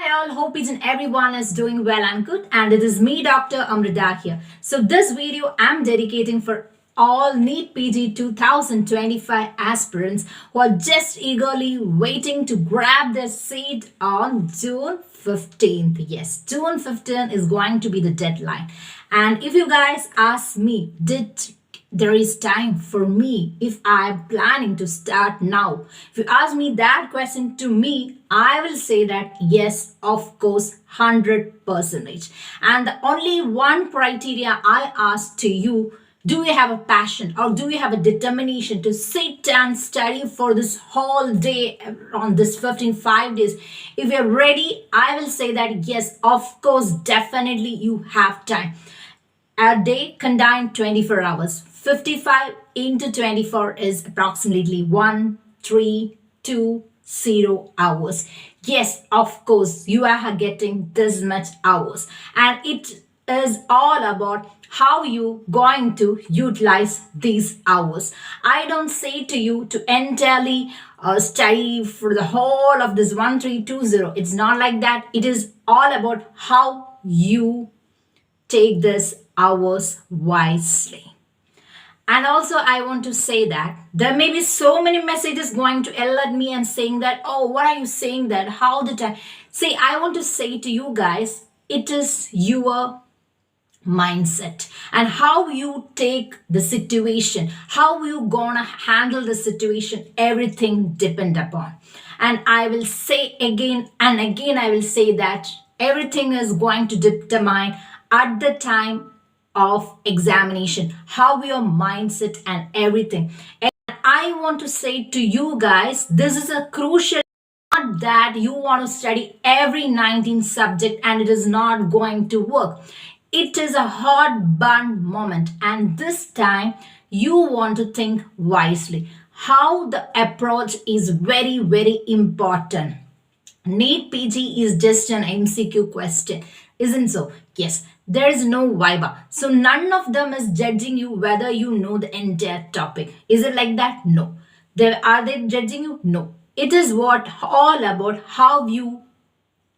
all, hope each and everyone is doing well and good, and it is me, Dr. Amrita here. So this video I'm dedicating for all NEET PG 2025 aspirants who are just eagerly waiting to grab their seat on June 15th. Yes, June 15th is going to be the deadline. And if you guys ask me, there is time for me if I'm planning to start now? If you ask me that question to me, I will say that yes, of course, 100%. And the only one criteria I ask to you, do you have a passion or do you have a determination to sit and study for this whole day on this 5 days? If you're ready, I will say that yes, of course, definitely you have time. A day contains 24 hours. 55 into 24 is approximately 1320 hours. Yes, of course, you are getting this much hours. And it is all about how you going to utilize these hours. I don't say to you to entirely study for the whole of this 1320. It's not like that. It is all about how you take this hours wisely. And also I want to say that there may be so many messages going to alert me and saying that, oh, what are you saying that? How did I? See, I want to say to you guys, it is your mindset and how you take the situation, how you gonna handle the situation, everything depend upon. And I will say again and again, I will say that everything is going to determine at the time of examination, how your mindset and everything. And I want to say to you guys, this is a crucial, not that you want to study every 19 subject and it is not going to work. It is a hard burn moment, and this time you want to think wisely. How the approach is very, very important. NEET PG is just an MCQ question, isn't so? Yes, there is no viva. So none of them is judging you whether you know the entire topic. Is it like that? No. Are they judging you? No. It is what all about how you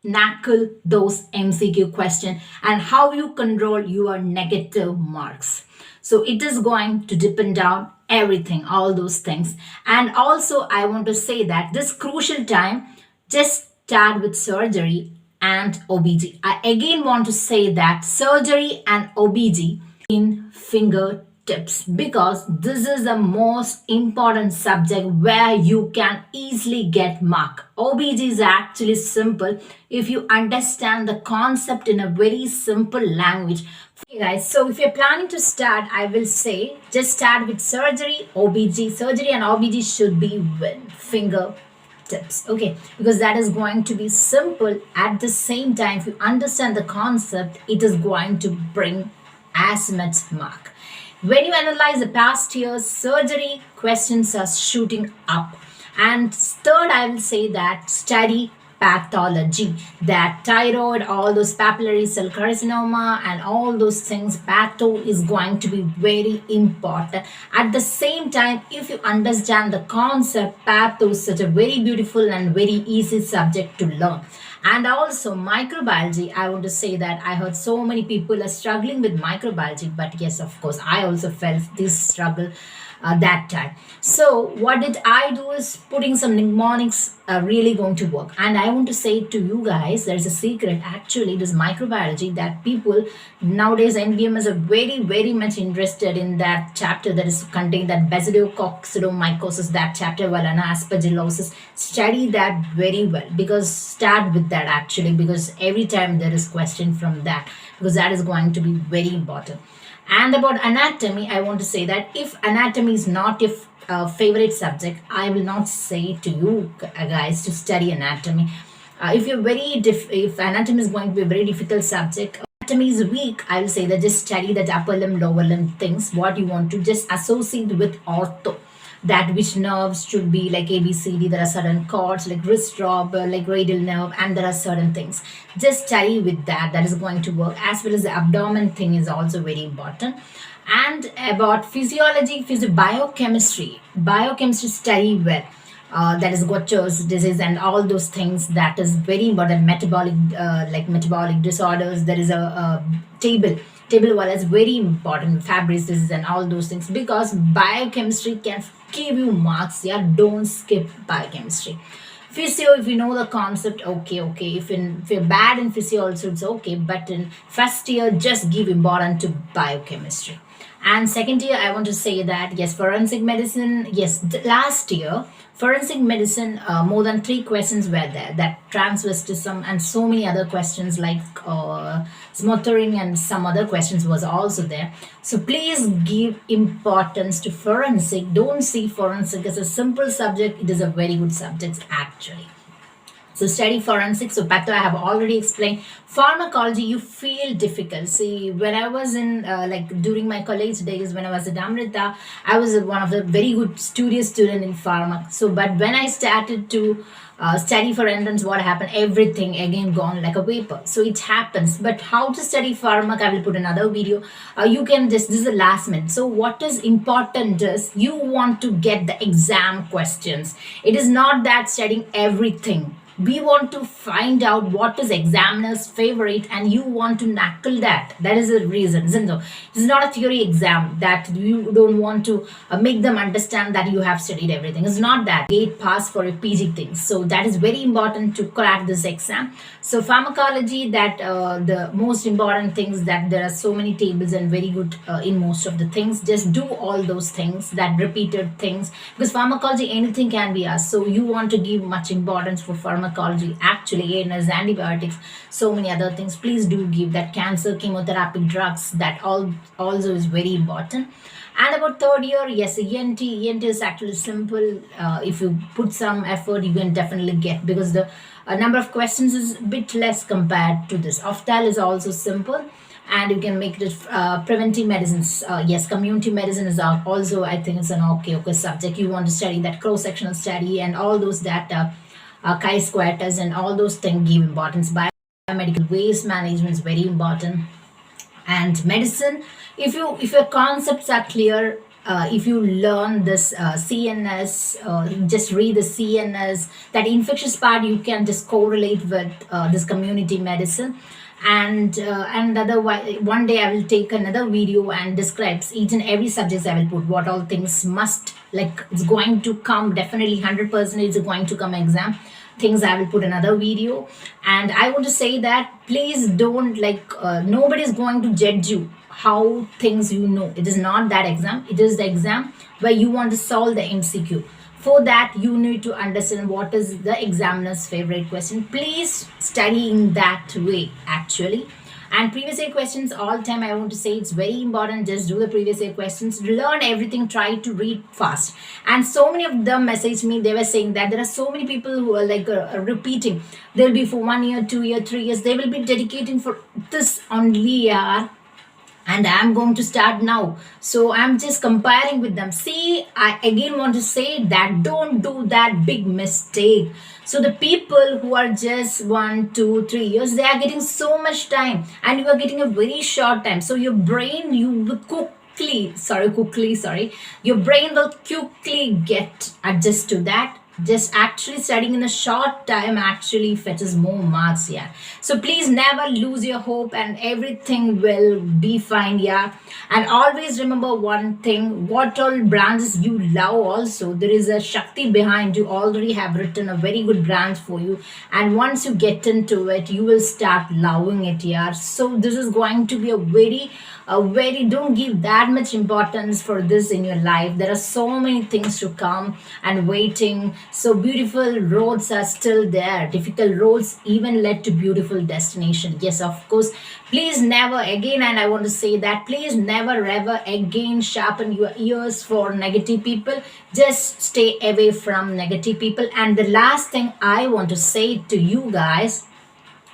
knackle those MCQ questions and how you control your negative marks. So it is going to depend on everything, all those things. And also I want to say that this crucial time, just start with surgery and OBG. I again want to say that surgery and OBG in fingertips, because this is the most important subject where you can easily get mark. OBG is actually simple if you understand the concept in a very simple language. Okay guys, so if you're planning to start, I will say just start with surgery, OBG. Surgery and OBG should be with fingertips. Okay, because that is going to be simple. At the same time, if you understand the concept, it is going to bring as much mark. When you analyze the past years, surgery questions are shooting up. And third, I will say that study pathology, that thyroid, all those papillary cell carcinoma and all those things, patho is going to be very important. At the same time, if you understand the concept, patho is such a very beautiful and very easy subject to learn. And also microbiology, I want to say that I heard so many people are struggling with microbiology, but yes, of course, I also felt this struggle that time. So what did I do is putting some mnemonics really going to work. And I want to say to you guys, there's a secret. Actually, this microbiology that people nowadays, NBMs are very, very much interested in that chapter that is contained that basidiococcidomycosis, that chapter, Valana aspergillosis. Study that very well, because start with that actually, because every time there is question from that, because that is going to be very important. And about anatomy, I want to say that if anatomy is not your favorite subject, I will not say to you guys to study anatomy. If anatomy is going to be a very difficult subject, anatomy is weak, I will say that just study that upper limb, lower limb things, what you want to just associate with ortho. That which nerves should be like ABCD, there are certain chords like wrist drop, like radial nerve, and there are certain things. Just study with that, that is going to work. As well as the abdomen thing is also very important. And about physiology, biochemistry study well. that is Gaucher's disease and all those things. That is very important. Metabolic, like metabolic disorders. There is a table one is very important. Fabry's disease and all those things, because biochemistry can give you marks. Yeah, don't skip biochemistry. Physio, if you know the concept, okay. If you're bad in physio also, it's okay. But in first year, just give importance to biochemistry. And second year, I want to say that yes, forensic medicine, yes, last year, forensic medicine, more than three questions were there. That transfers to some, and so many other questions like smothering and some other questions was also there. So please give importance to forensic. Don't see forensic as a simple subject. It is a very good subject actually. So study forensics. So Patho, I have already explained. Pharmacology, you feel difficult. See, when I was in like during my college days, when I was at Amrita, I was one of the very good studious student in pharma. So, but when I started to study for entrance, what happened? Everything again gone like a vapor. So it happens. But how to study pharma? I will put another video. You can just, this is the last minute. So what is important is you want to get the exam questions. It is not that studying everything. We want to find out what is examiner's favorite, and you want to knuckle that. That is the reason, isn't it? It's not a theory exam that you don't want to make them understand that you have studied everything. It's not that. Gate pass for a PG thing. So that is very important to crack this exam. So pharmacology, that the most important things, that there are so many tables and very good in most of the things. Just do all those things, that repeated things, because pharmacology, anything can be asked. So you want to give much importance for pharmacology. Actually, ANS, antibiotics, so many other things. Please do give that. Cancer, chemotherapy, drugs, that all also is very important. And about third year, yes, ENT is actually simple. If you put some effort, you can definitely get, because the number of questions is a bit less compared to this. Ophthalm is also simple, and you can make it preventive medicines. Yes, community medicine is also, I think it's an okay subject. You want to study that cross-sectional study and all those, that chi-squatters and all those things give importance. Biomedical waste management is very important. And medicine, if your concepts are clear, if you learn this CNS, just read the CNS, that infectious part you can just correlate with this community medicine. And otherwise, one day I will take another video and describes each and every subject. I will put what all things must, like it's going to come, definitely 100% it's going to come exam things. I will put another video. And I want to say that please don't, like nobody's going to judge you how things you know. It is not that exam. It is the exam where you want to solve the MCQ. For that, you need to understand what is the examiner's favorite question. Please study in that way, actually. And previous year questions, all time I want to say it's very important. Just do the previous year questions. Learn everything. Try to read fast. And so many of them messaged me. They were saying that there are so many people who are like repeating. They'll be for 1 year, 2 year, 3 years. They will be dedicating for this only year. And I'm going to start now. So I'm just comparing with them. See, I again want to say that don't do that big mistake. So the people who are just 1, 2, 3 years, they are getting so much time, and you are getting a very short time. So your brain, you will quickly, your brain will quickly get adjust to that. Just actually studying in a short time actually fetches more marks. Yeah, so please never lose your hope, and everything will be fine. Yeah, and always remember one thing: what all branches you love, also there is a Shakti behind you. Already have written a very good branch for you, and once you get into it, you will start loving it. Yeah, so this is going to be a very, don't give that much importance for this in your life. There are so many things to come and waiting. So beautiful roads are still there. Difficult roads even led to beautiful destination. Yes, of course. Please never again, and I want to say that please never ever again sharpen your ears for negative people. Just stay away from negative people. And the last thing I want to say to you guys,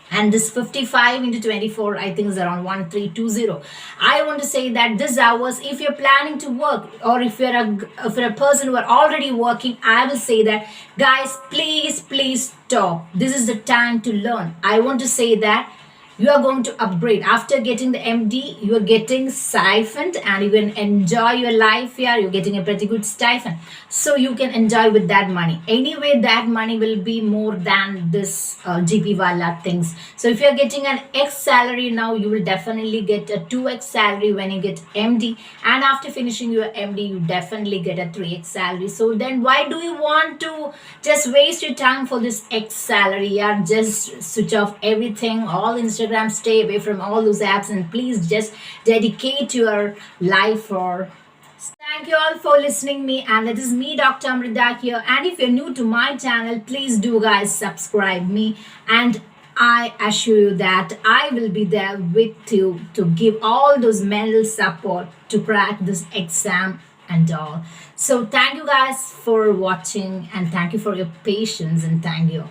and this 55 into 24, I think is around 1320. I want to say that this hours, if you're planning to work, or if you're a person who are already working, I will say that guys, please stop. This is the time to learn. I want to say that you are going to upgrade after getting the MD. You are getting stipend and you can enjoy your life here. You're getting a pretty good stipend, so you can enjoy with that money. Anyway, that money will be more than this GP wala things. So if you're getting an X salary now, you will definitely get a 2X salary when you get MD, and after finishing your MD you definitely get a 3X salary. So then why do you want to just waste your time for this X salary? Yeah, just switch off everything, all Instagram, stay away from all those apps, and please just dedicate your life for. Thank you all for listening me, and that is me, Dr. Amrita here. And if you're new to my channel, please do guys subscribe me, and I assure you that I will be there with you to give all those mental support to crack this exam and all. So thank you guys for watching, and thank you for your patience, and thank you.